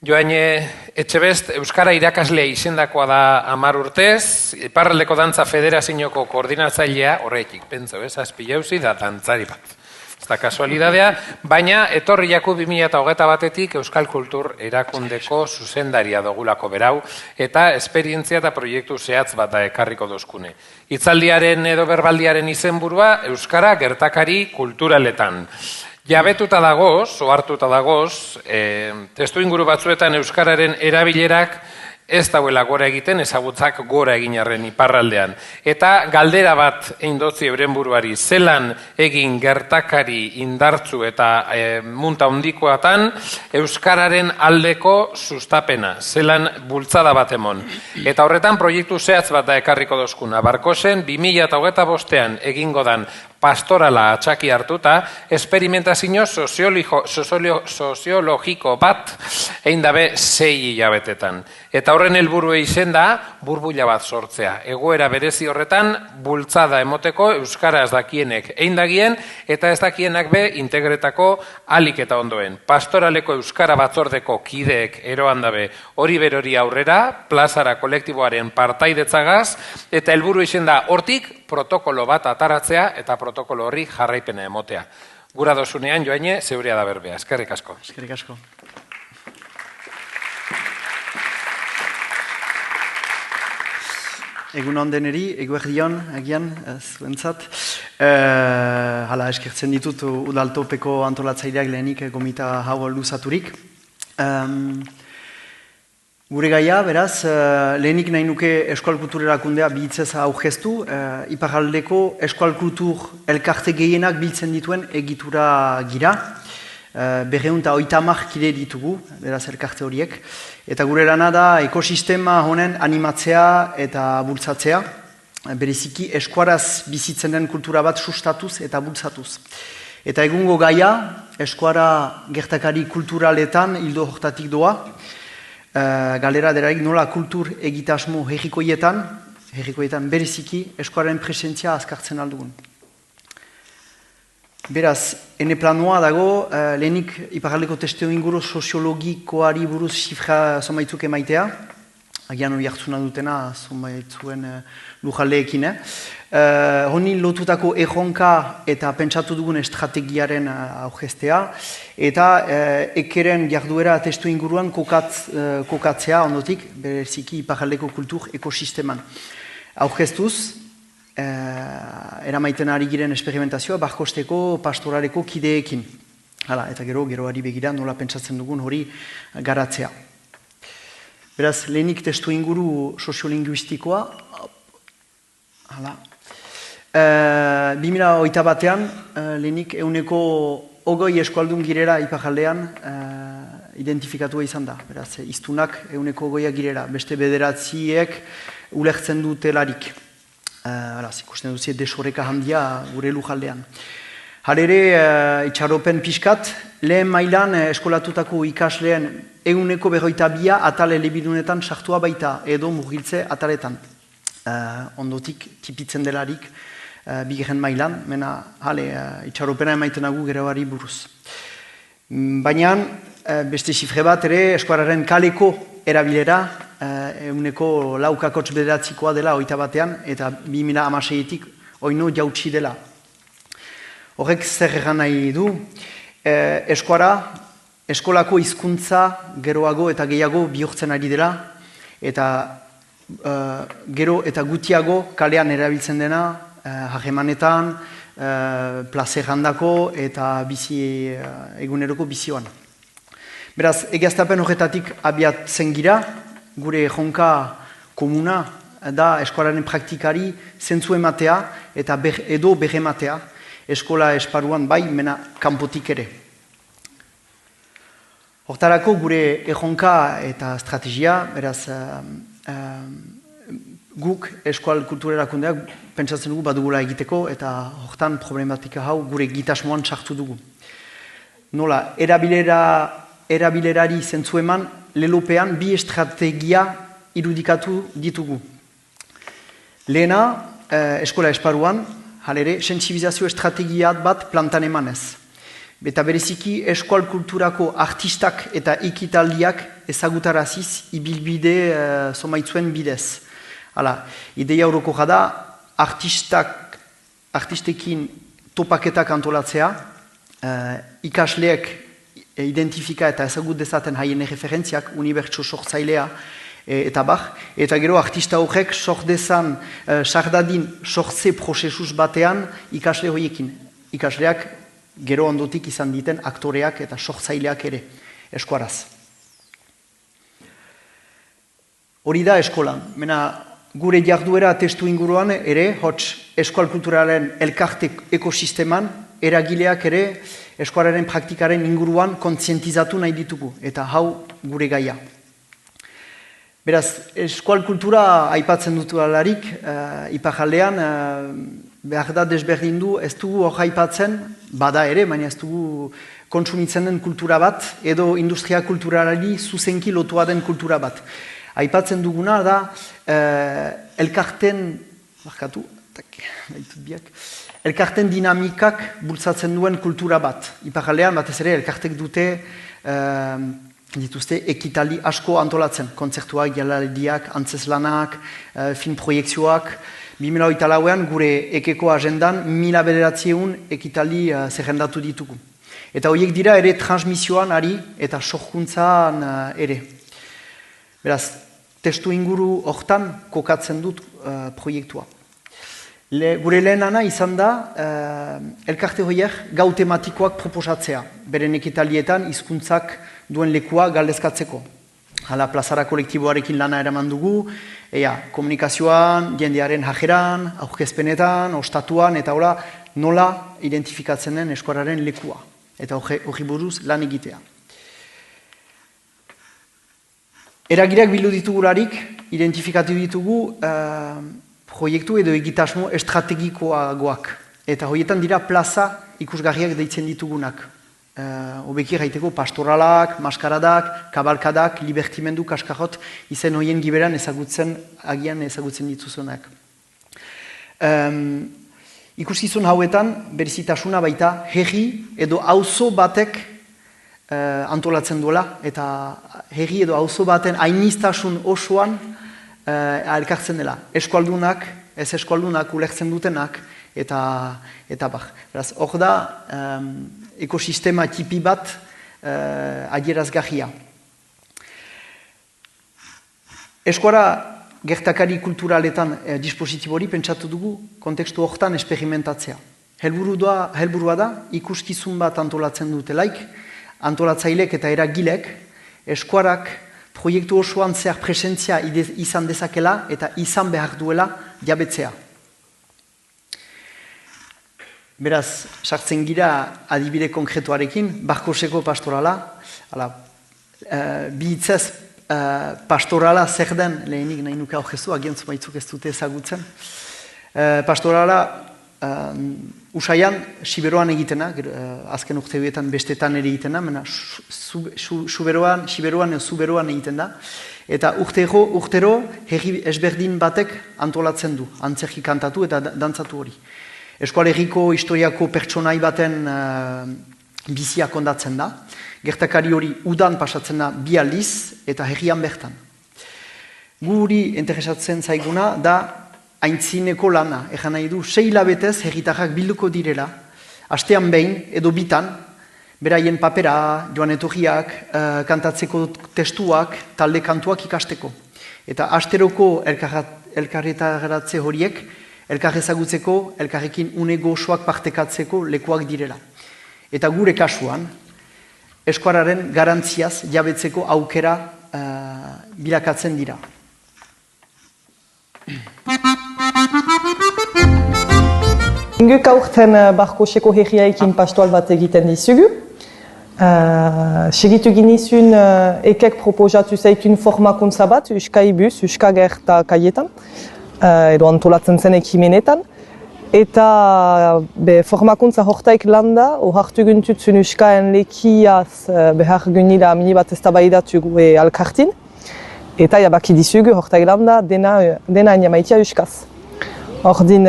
Joaine Etxebest, Euskara irakaslea izendakoa da 10 urtez, Iparraldeko Dantza Federazioko koordinatzailea, horretik, pentso, zazpi jauzi da dantzari bat. Ez da kasualidadea, baina etorri jaku 2021-etik Euskal Kultur Erakundeko zuzendaria dogulako berau, eta esperientzia eta proiektu zehatz bat da ekarriko dozkune. Hitzaldiaren edo berbaldiaren izenburua Euskara gertakari kulturaletan. Jabetuta dagoz, ohartuta dagoz, testu inguru batzuetan Euskararen erabilerak ez dauela gora egiten, ezagutzak gora egin arren iparraldean. Eta galdera bat eindotzi euren buruari, zelan egin gertakari indartzu eta munta hondikoatan Euskararen aldeko sustapena, zelan bultzada bat emon. Eta horretan proiektu zehatz bat da ekarriko dozkuna. Barkosen 2025ean egingo dan pastorala atxaki hartuta, esperimentazio soziologiko bat egin dabe 6 hilabetetan. Eta horren helburu izen da, burbuila bat sortzea. Egoera berezi horretan, bultzada emoteko Euskara ez dakienek egin dagien, eta ez dakienak be integretako alik eta ondoen. Pastoraleko Euskara batzordeko kideek eroan dabe hori berori aurrera, plazara kolektiboaren partaidetzagaz, eta helburu izen da, hortik protokolo bat ataratzea eta protokolo horri jarraipena emotea. Gura dozunean, Joaine, zeurea da berbea. Eskerrik asko. Eskerrik asko. Egun ondeneri, eguerdion, agian, zuentzat. Hala, eskertzen ditut udaltopeko antolatzaileak lehenik gomita hau luzaturik. Gure gaia, beraz, lehenik nahi nuke Euskal Kultur Erakundea bihitzez aurkeztu, Iparraldeko Euskal Kultur elkarte gehienak biltzen dituen egitura gira. 230 kide ditugu, beraz elkarte horiek. Eta gure lana da ekosistema honen animatzea eta bultzatzea, bereziki eskuaraz bizitzen den kultura bat sustatuz eta bultzatuz. Eta egungo gaia, eskuara gertakari kulturaletan hildo hortatik doa, galera derarik nola kultur egitasmo herrikoietan bereziki eskuaren presentzia azkartzen aldugun. Beraz, ene planoa dago, lehenik Iparraldeko testu inguru soziologikoari buruz zifra zonbaitzuk emaitea, agian hori hartzuna dutena zonbaitzuen lujaldeekin. Honi lotutako erronka eta pentsatu dugun estrategiaren aurkeztea, eta ekeren jarduera testu inguruan kokatzea ondotik, bereziki Iparraldeko kultur ekosisteman. Aurkeztuz, eramaiten ari giren esperimentazioa barkosteko pastoraleko kideekin. Hala, eta geroari begira nola pentsatzen dugun hori garatzea. Beraz, lehenik testu inguru soziolinguistikoa. Hala. 2021ean, lehenik 120 eskualdun girera Iparraldean identifikatua izan da. Beraz, iztunak 120 girera, beste bederatziek ulertzen dutelarik. Ikusten duzie desoreka handia gure lujaldean. Halere, itxaropen pixkat, lehen mailan eskolatutako ikasleen 152 atal elebidunetan sartua baita edo murgiltze ataletan. Ondotik tipitzen delarik bigarren mailan, mena itxaropena emaitenagu geroari buruz. Baina, beste zifre bat ere, eskuararen kaleko erabilera, 4 bederatzikoa dela 21ean, eta 2016etik oino jautsi dela. Horrek zer egan nahi du, eskolako hizkuntza geroago eta gehiago bihurtzen ari dela, eta gero eta gutiago kalean erabiltzen dena, harremanetan, plazerrandako eta eguneroko bizioan. Beraz, egiaztapen horretatik abiatzen gira, gure jonka komuna da eskolaren praktikari zentzu ematea eta edo berrematea eskola esparuan bai, mena kanpotik ere. Hortarako gure erronka eta estrategia, beraz, guk Euskal Kultur Erakundeak pentsatzen dugu badugula egiteko eta hortan problematika hau gure gitasmoan sartu dugu. Nola, erabilerari zentzu eman, lelopean 2 estrategia irudikatu ditugu. Lehena, eskola esparuan, halere, sentsibilizazio estrategia bat plantan emanez. Eta bereziki eskual kulturako artistak eta ekitaldiak ezagutaraziz ibilbide somaitzuen bidez. Hala, ideia horoko da artistekin topaketak antolatzea, ikasleek identifika eta ezagut dezaten haien referentziak, unibertso sortzailea eta bar, eta gero artista horrek sardadin sortze prozesuz batean ikasle horiekin. Ikasleak gero ondotik izan diten aktoreak eta sortzaileak ere, eskuaraz. Hori da eskola. Gure jarduera testu inguruan ere, eskual kulturalen elkarte ekosisteman, eragileak ere eskualaren praktikaren inguruan kontzientizatu nahi ditugu, eta hau gure gaia. Beraz, eskual kultura aipatzen dutu alarik, iparaldean, behar da desberdindu, ez dugu hor aipatzen, bada ere, baina ez dugu kontsumitzen den kultura bat, edo industria kulturalari zuzenki lotua den kultura bat. Aipatzen duguna da, elkarten dinamikak bultzatzen duen kultura bat. Iparaldean, batez ere, elkartek dute dituzte ekitaldi asko antolatzen. Kontzertuak, jalaldiak, antzeslanak, film proiektzioak. 2008an gure ekeko agendan 1900 ekitaldi zerrendatu ditugu. Eta horiek dira ere transmisioan ari eta sorkuntzan ere. Beraz, testu inguru hortan kokatzen dut proiektua. Gure lehenana izan da, elkarte horiek gau tematikoak proposatzea, beren ekitaldietan hizkuntzak duen lekua galdezkatzeko. Hala, plazara kolektiboarekin lana eraman dugu, komunikazioan, jendearen jajeran, aurkezpenetan, ostatuan, eta nola identifikatzen den eskuararen lekua. Eta hori buruz lan egitea. Eragileak bildu ditugularik, identifikatu ditugu proiektu edo egitasmo estrategikoagoak. Eta horietan dira plaza ikusgarriak deitzen ditugunak. Hobeki gaiteko pastoralak, maskaradak, kabalkadak, libertimendu, kaskarot, izen horien giberan agian ezagutzen dituzunak. Ikuskizun hauetan, berezitasuna baita, herri edo auzo batek antolatzen duela, eta herri edo auzo baten hainistasun osoan elkartzen dela. Eskualdunak, ez eskualdunak, ulertzen dutenak, eta bar. Hor da, ekosistema tipi bat adierazgarria. Eskuara gertakari kulturaletan dispositibori pentsatu dugu kontekstu hortan esperimentatzea. Helburua da, ikuskizun bat antolatzen dutelaik, antolatzailek eta eragilek, eskuarak proiektu osoan zehar presentzia izan dezakela eta izan behar duela jabetzea. Beraz, sartzen gira adibide konkretuarekin, Barkoseko pastorala, bi hitzez pastorala zer den, lehenik nahi nuke aurkezu, agian zumaitzuk ez dute ezagutzen. Pastorala Usaian, Siberoan egitena, azken urtebietan bestetan ere egitena, Siberoan edo Zuberoan egiten da. Eta urtero herri ezberdin batek antolatzen du, antzerki kantatu eta dantzatu hori. Eskual herriko historiako pertsonai baten bizia kondatzen da. Gertakari hori udan pasatzen da 2 aldiz eta herrian bertan. Guri interesatzen zaiguna da aintzineko lana. Egan nahi du, 6 hilabetez herritarrak bilduko direla, astean behin edo bitan, beraien papera, joan etorriak, kantatzeko testuak, talde kantuak ikasteko. Eta asteroko elkarretaratze horiek, elkar ezagutzeko, elkarrekin une gozoak partekatzeko lekuak direla. Eta gure kasuan, eskuararen garantziaz jabetzeko aukera bilakatzen dira. Inguk aurten Barkoseko herriaikin pastoal bat egiten dizugu. Segitu ginizun ekek proposatu zaitun formakuntza bat, Euskaibuz, Euskagerta kaietan, edo antolatzen zen ekimenetan. Eta formakuntza hortaik landa, ohartu guntutzun Euskaen lekiaz behar gunila minibat eztabaidatu alkartin. Eta jabaki dizugu hortaik landa dena inamaitia Euskaz. Ordin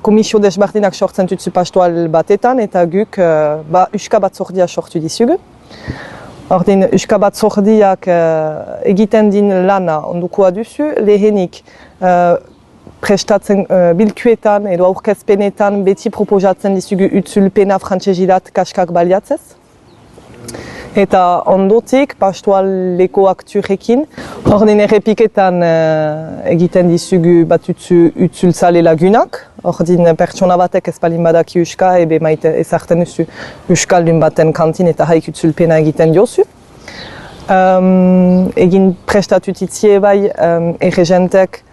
komisio desberdinak sortzen dutzu pastoral batetan eta guk Euska Batzordia sortu dizugu. Ordin, Euska Batzordiak egiten din lana ondukoa duzu, lehenik prestatzen bilkuetan edo aurkezpenetan beti proposatzen dizugu itzulpena frantsezirat kaskak baliatzez. Eta ondotik, pastoaleko akturekin, ordin errepiketan egiten dizugu bat itzultzale lagunak. Ordin pertsona batek ez balin badaki Euska, ebe maite ezartzen duzu Euskaldun baten kantin eta haik itzulpena egiten diozu. Egin prestatu titzie bai erregentek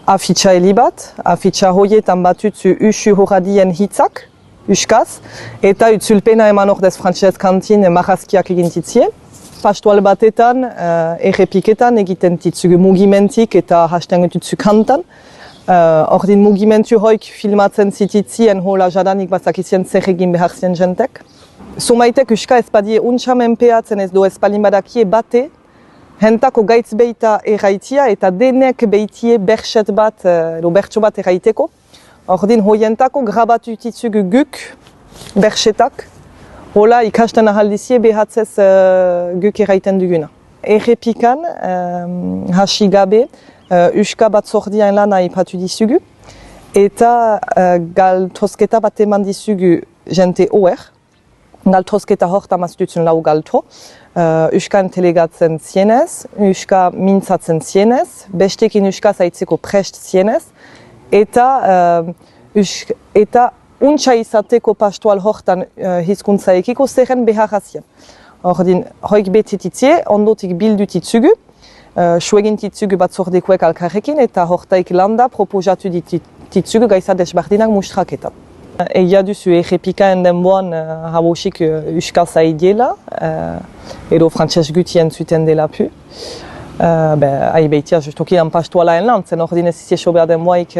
afitxa helibat, afitxa hoietan batutzu usu horadien hitzak, Euskaz, eta itzulpena eman ordez frantzez kantin marrazkiak egin titzie. Pastoal batetan, errepiketan egiten titzugu mugimentik eta hasten tutzu kantan. Ordin mugimentu hoik filmatzen zititzien hola jadanik bazakizien zer egin behar zien jentek. Sumaitek Euska ez badie untsa menpeatzen ez do ez balin badakie bate, hentako gaitz beita erraitia eta denek beitie bertset bat, edo bertso bat erraiteko. Ordin hoientako grabatu titzugu guk, bertsetak, hola ikasten ahaldizie behatzez guk erraiten duguna. Errepikan, hasi gabe, Euska Batzordian lana ipatu dizugu, eta galtosketa bat eman dizugu jente oer. Galtosketa horta maztutzen lau galto. Euska entelegatzen zienez, Euska mintzatzen zienez, bestekin Euska zaitzeko prest zienez, eta untsa izateko pastoal hortan hizkuntzaekiko zerren beharrazien. Ordin, hoik betititzie, ondotik bildutitzugu, suegin titzugu batzordekuek alkarrekin eta hortaik landa proposatu dititzugu gaisa desberdinak mustraketan. Egia duzu errepikaen denboan habosik Euska zaidiela, edo frantses gutien zuten dela pu. Ahi behitia justokian pastoalaen lan, zen ordin ez izieso behar denboaik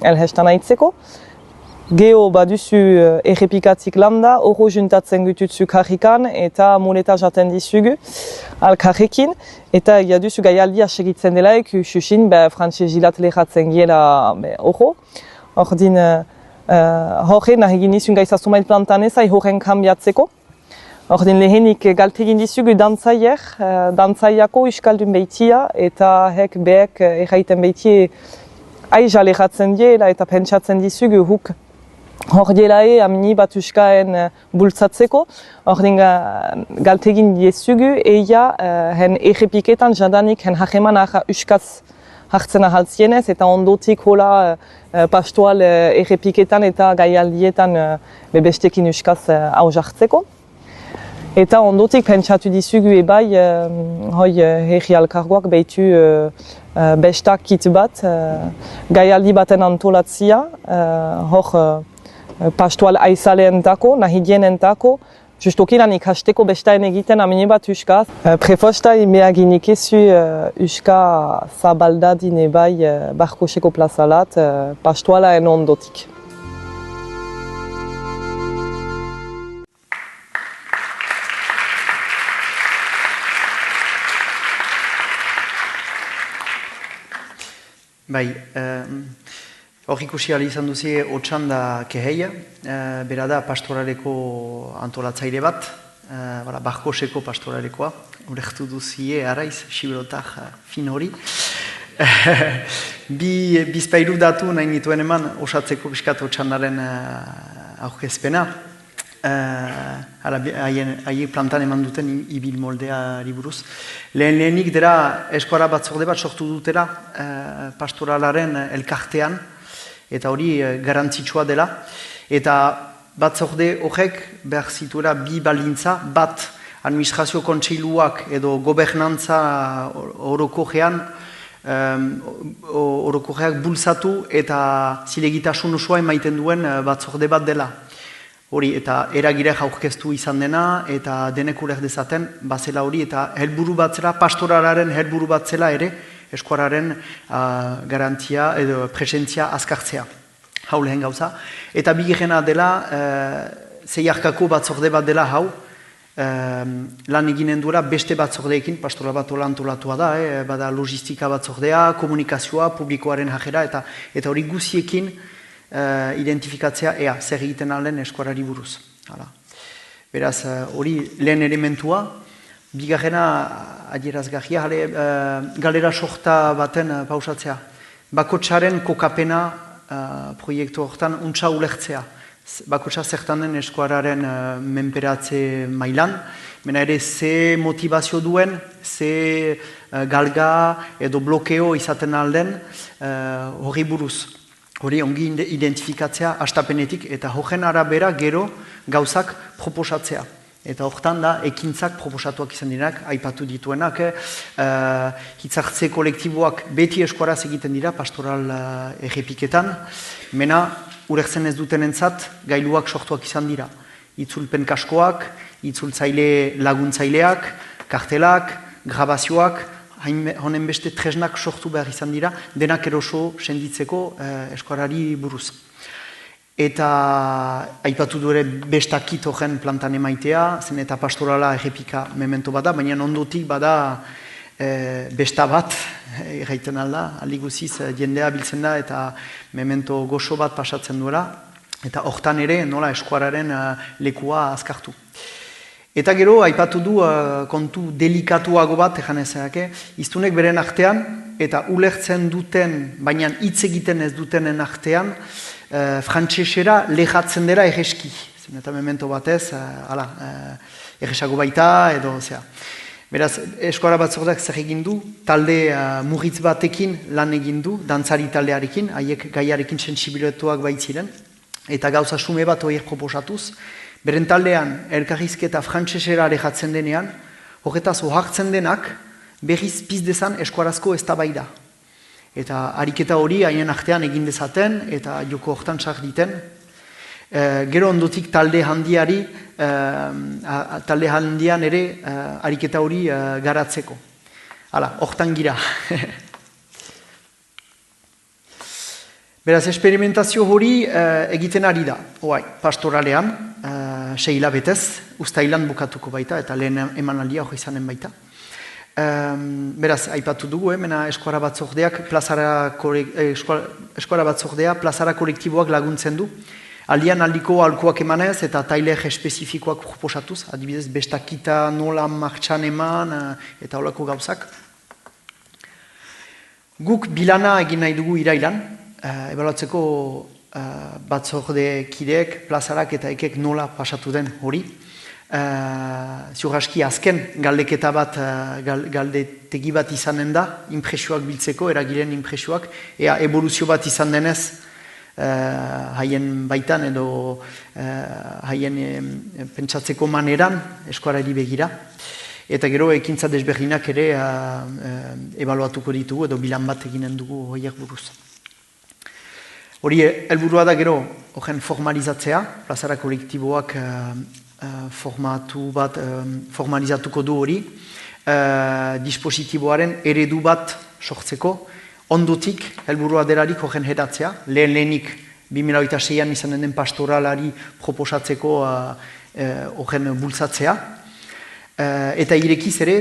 elhestan aitzeko. Geo baduzu errepikatik landa, oro juntatzen gututzu karrikan eta moneta jaten dizugu alkarrekin. Eta egia duzu gaialdia segitzen delaik, xuxin frantsezilat lehatzen giela oro. Ordin, horren nahi egin izun gaiza sumail plantan ezai horren kambiatzeko. Ordin lehenik galtegin dizugu dantzaier, dantzaiako Euskaldun behitia eta hek behek erraiten behitie aiza lehatzen diela eta pentsatzen dizugu huk hor dielae amini bat Euskaen bultzatzeko. Ordin galtegin dizugu eia hen errepiketan jadanik hen hageman Euskaz hartzen ahaltzienez eta ondotik hola pastoal errepiketan eta gaialdietan bebestekin Euskaz haujartzeko. Eta ondotik pentsatu dizugu ebai herri alkargoak behitu bestak kit bat gaialdi baten antolatzia hor pastoal aizaleentako, nahidienentako, justokinan ikasteko bestaen egiten amine bat Euskaz. Prefosta imeaginik ezu Euska zabaldadin ebai barkoseko plazalat pastoalaen ondotik. Bai, hor ikusi izan duzie Otsanda Keheia, bera da pastoraleko antolatzaile bat, Barkoseko pastoralekoa, urektu duzie araiz, siberotak fin hori. Bizpairu datu nahi nituen eman osatzeko piskat Otsandaren aurkezpena. Haie plantan eman duten ibil moldeari buruz. Lehenik dira eskuara batzorde bat sortu dutela pastoralaren elkartean, eta hori garantzitsua dela. Eta batzorde horrek behar zituela bi balintza, bat administrazio kontseiluak edo gobernantza orokorrean orokorreak bultzatu eta zilegitasun osoa emaiten duen batzorde bat dela. Hori, eta eragirek aurkeztu izan dena, eta denek uler dezaten, bazela hori, eta helburu batzela, pastoralaren helburu batzela ere, eskuararen garantia edo presentzia azkartzea. Hau lehen gauza. Eta bigirena dela, zeiarkako batzorde bat dela hau, lan eginen duela beste batzordeekin, pastoral bat antolatua da, bada logistika batzordea, komunikazioa, publikoaren jajera, eta hori guziekin identifikatzea ea zer egiten alden eskuarari buruz. Hala. Beraz, hori lehen elementua, bigarrena adierazgarria, galera sorta baten pausatzea. Bakotsaren kokapena proiektu horretan untsa ulertzea. Bakotsa zertan den eskuararen menperatze mailan, mena ere ze motivazio duen, ze galga edo blokeo izaten alden hori buruz. Hori ongi identifikatzea astapenetik eta horren arabera gero gauzak proposatzea. Eta horretan da ekintzak proposatuak izan direnak, aipatu dituenak, hitzartze kolektiboak beti eskuaraz egiten dira pastoral errepiketan, mena ulertzen ez duten entzat gailuak sortuak izan dira. Itzulpen kaskoak, itzultzaile laguntzaileak, kartelak, grabazioak, honen beste tresnak sortu behar izan dira, denak eroso senditzeko eskuarari buruz. Eta aipatu dure bestakit horren plantan emaitea, zen eta pastorala errepika memento bada, baina ondotik bada besta bat, erraiten alda, aldiguziz jendea biltzen da eta memento goxo bat pasatzen duela, eta hortan ere nola eskuararen lekua azkartu. Eta gero, aipatu du kontu delikatuago bat, ejanezake, iztunek beren artean, eta ulertzen duten, baina hitz egiten ez dutenen artean, frantsesera lehatzen dela erreski. Eta memento batez, erresago baita, edo, zera. Beraz, eskuara batzordeak zer egin du, talde murritz batekin lan egin du, dantzari taldearekin, haiek gaiarekin sentsibilituak baitziren, eta gauza sume bat horiek proposatuz, beren taldean elkarrizketa frantsesera lehatzen denean, horretaz ohartzen denak, berriz pizdezan eskuarazko eztabaida. Eta ariketa hori haien artean egin dezaten eta joko hortan sar diten. Gero ondotik talde handian ere ariketa hori garatzeko. Hala, hortan gira. Beraz, esperimentazio hori egiten ari da. Pastoralean, 6 hilabetez, uztailan bukatuko baita eta lehen emanaldia hori izanen baita. Beraz, aipatu dugu, mena eskuara batzordeak plazara kolektiboak laguntzen du. Aldian aldiko alkuak emanez eta tailer espezifikoak proposatuz, adibidez bestakita nola martxan eman eta holako gauzak. Guk bilana egin nahi dugu irailan, ebaluatzeko batzorde kideek, plazarak eta ekek nola pasatu den hori. Ziur aski azken galdeketa bat, galdetegi bat izanen da, impresioak biltzeko, eragiren impresioak, ea evoluzio bat izan denez, haien baitan edo haien pentsatzeko maneran eskuarari begira. Eta gero ekintza desberdinak ere ebaluatuko ditugu edo bilan bat eginen dugu horiek buruz. Hori helburua da gero horren formalizatzea, plazara kolektiboak formalizatuko du hori, dispositiboaren eredu bat sortzeko, ondotik helburua delarik horren hedatzea, lehenik 2006an izan den pastoralari proposatzeko horren bultzatzea, eta irekiz ere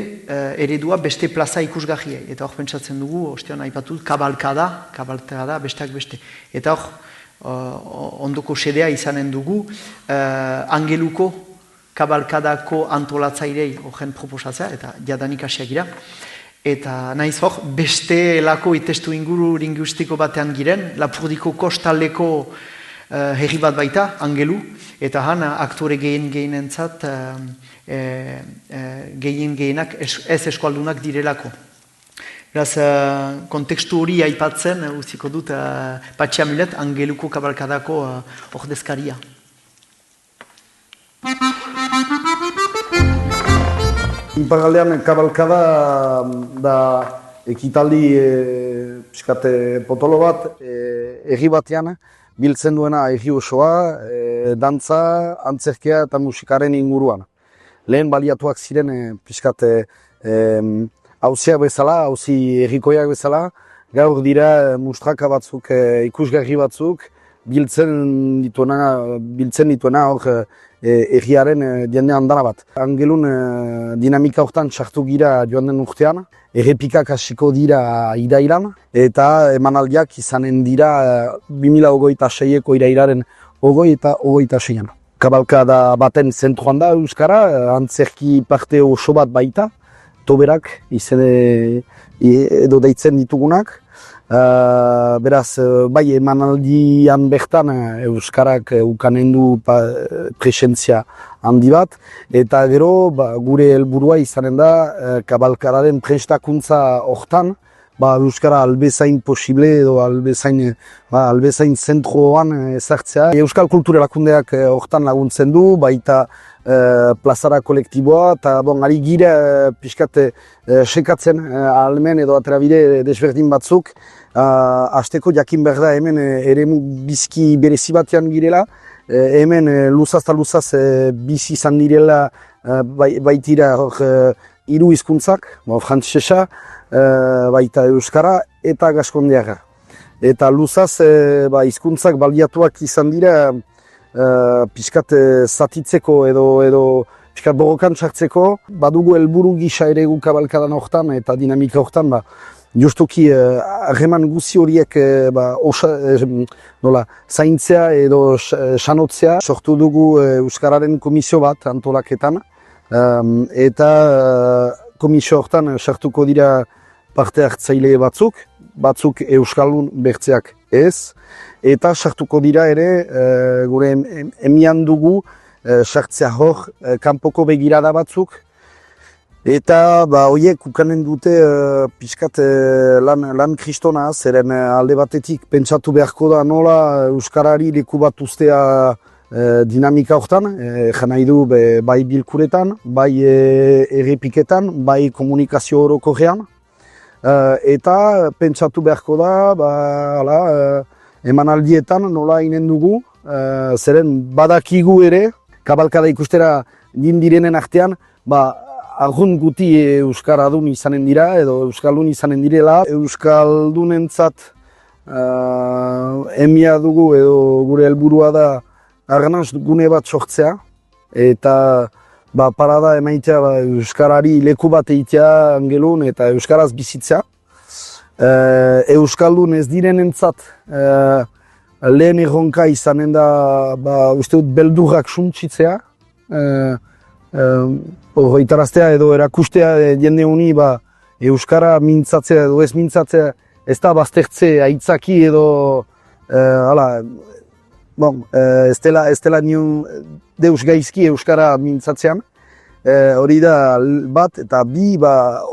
eredua beste plaza ikusgarriei. Eta hor pentsatzen dugu, ostean aipatut, kabalkada, besteak beste. Eta hor, ondoko sedea izanen dugu, angeluko kabalkadako antolatzairei horren proposatzea, eta jadanik hasiak gira. Eta nahiz hor, beste elako itestu inguru linguistiko batean giren, Lapurdiko kostaldeko herri bat baita, angelu, eta han aktore gehienentzat gehienak ez eskualdunak direlako. Beraz, kontekstu hori aipatzen, uziko dut Patxiamilet, angeluko kabalkadako ordezkaria. Iparraldean kabalkada da ekitaldi potolo bat, erri batean biltzen duena erri osoa, dantza, antzerkia eta musikaren inguruan. Lehen baliatuak ziren hauziak bezala, hauzi errikoiak bezala, gaur dira mustraka batzuk, ikusgarri batzuk, biltzen dituena hor erriaren diende handara bat. Angelun dinamika hortan sartu gira joan den urtean, errepikak hasiko dira irailan, eta emanaldiak izanen dira 2026eko irailaren 20 eta 26an. Kabalkada baten zentruan da Euskara, antzerki parte oso bat baita, toberak izen edo deitzen ditugunak. Beraz, bai emanaldian bertan Euskarak ukanen du presentzia handi bat, eta gero gure helburua izanen da kabalkadaren prestakuntza hortan, Euskara albezain posible edo albezain zentroan ezartzea. Euskal Kultura Erakundeak hortan laguntzen du, baita plazara kolektiboa, eta ari gira pixkat sekatzen almen edo aterabide desberdin batzuk. Hasteko jakin behar da hemen eremu bizki berezi batean girela, hemen luzaz eta luzaz bizi izan direla baitira 3 hizkuntzak, frantsesa, baita Euskara eta Gaskondiaga. Eta luzaz hizkuntzak baliatuak izan dira pixkat zatitzeko edo pixkat borrokan sartzeko. Badugu helburu gisa ere gu kabalkadan hortan eta dinamika hortan, justuki harreman guzi horiek zaintzea edo sanotzea. Sortu dugu Euskararen komisio bat antolaketan, eta komisio hortan sartuko dira parte hartzaile batzuk Euskaldun bertzeak ez, eta sartuko dira ere gure emian dugu sartzea hor kanpoko begirada batzuk, eta horiek ukanen dute pixkat lan kristona, zeren alde batetik pentsatu beharko da nola Euskarari leku bat ustea dinamika hortan, nahi du bai bilkuretan, bai errepiketan, bai komunikazio orokorrean, eta pentsatu beharko da emanaldietan nola inen dugu, zeren badakigu ere, kabalkada ikustera direnen artean, argun guti Euskaradun izanen dira, edo Euskaldun izanen direla. Euskaldunentzat emia dugu edo gure helburua da arganaz gune bat sortzea, eta parada emaitea Euskarari leku bat eitea Angelun eta Euskaraz bizitzea. Euskaldun ez direnentzat lehen erronka izanen da uste dut beldurrak suntsitzea, horretaraztea edo erakustea jende honi Euskara mintzatzea edo ez mintzatzea ez da baztertze aitzaki edo ez dela nion deus gaizki Euskara mintzatzean. Hori da bat, eta bi,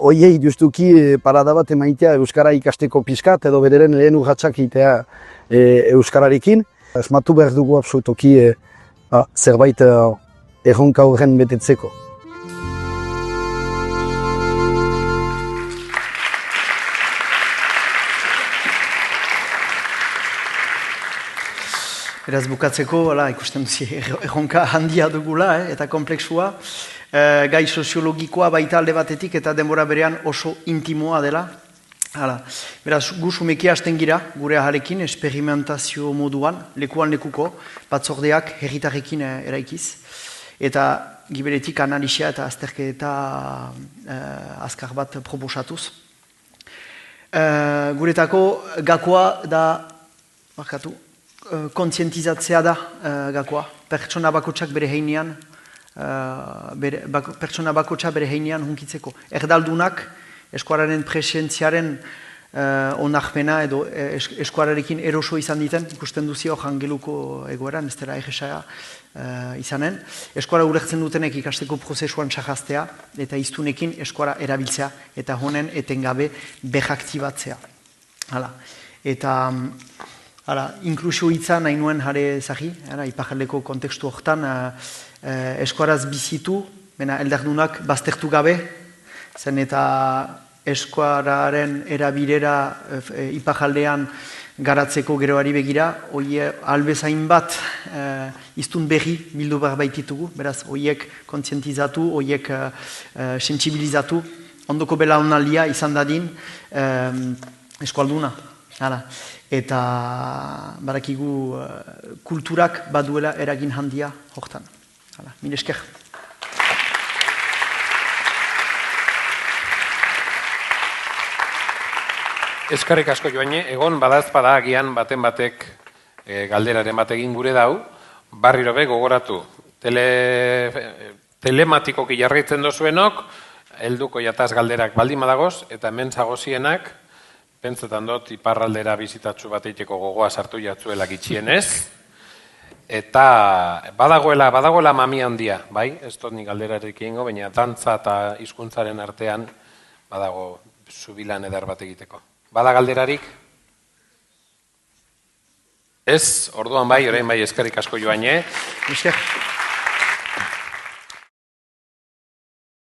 oiei justuki parada bat emaitea Euskara ikasteko pixkat edo bederen lehen urratsak egitea Euskararekin. Esmatu behar dugu absolutoki zerbait erronka horren betetzeko. Beraz bukatzeko, ikusten duzi erronka handia dugula eta komplexua. Gai soziologikoa baita alde batetik eta denbora berean oso intimoa dela. Beraz, gu sumeki hasten gira gure aharekin, esperimentazio moduan, lekuan lekuko, batzordeak herritarrekin eraikiz. Eta giberetik analisia eta azterketa azkar bat proposatuz. Guretako gakoa da, kontzientizatzea da gakoa. Pertsona bakotsak bere heinean, pertsona bakotsa bere heinean hunkitzeko. Erdaldunak eskuararen presentziaren onarpena edo eskuararekin eroso izan diten, ikusten duzi hor Angeluko egoeran, ez dela egesa izanen. Eskuara ulertzen dutenek ikasteko prozesuan sarraztea eta iztunekin eskuara erabiltzea eta honen etengabe beraktibatzea. Eta inklusio hitza nahi nuen jare zagi, iparraldeko kontekstu hortan eskuaraz bizitu, eldardunak baztertu gabe, zen eta eskuararen erabilera iparraldean garatzeko geroari begira, albezain bat iztun berri bildu behar baititugu, beraz, horiek kontzientizatu, horiek sentsibilizatu, ondoko belaunaldia izan dadin eskualduna. Eta barakigu kulturak baduela eragin handia hortan. Hala, mil esker. Eskarrik asko Joane, egon badazpada agian baten batek galderaren bat egin gure dau, barriro be gogoratu. Telematikoki jarraitzen dozuenok, helduko jataz galderak baldin badagoz, eta hemen zagozienak, pentsetan dut iparraldera bizitatzu bat eiteko gogoa sartu jatzuela gitxienez, eta badagoela mami handia, bai? Ez dut nik galderarik egingo, baina dantza eta hizkuntzaren artean badago zubilan eder bat egiteko. Bada galderarik? Ez, orduan bai, orain bai eskerrik asko Joane. Esker.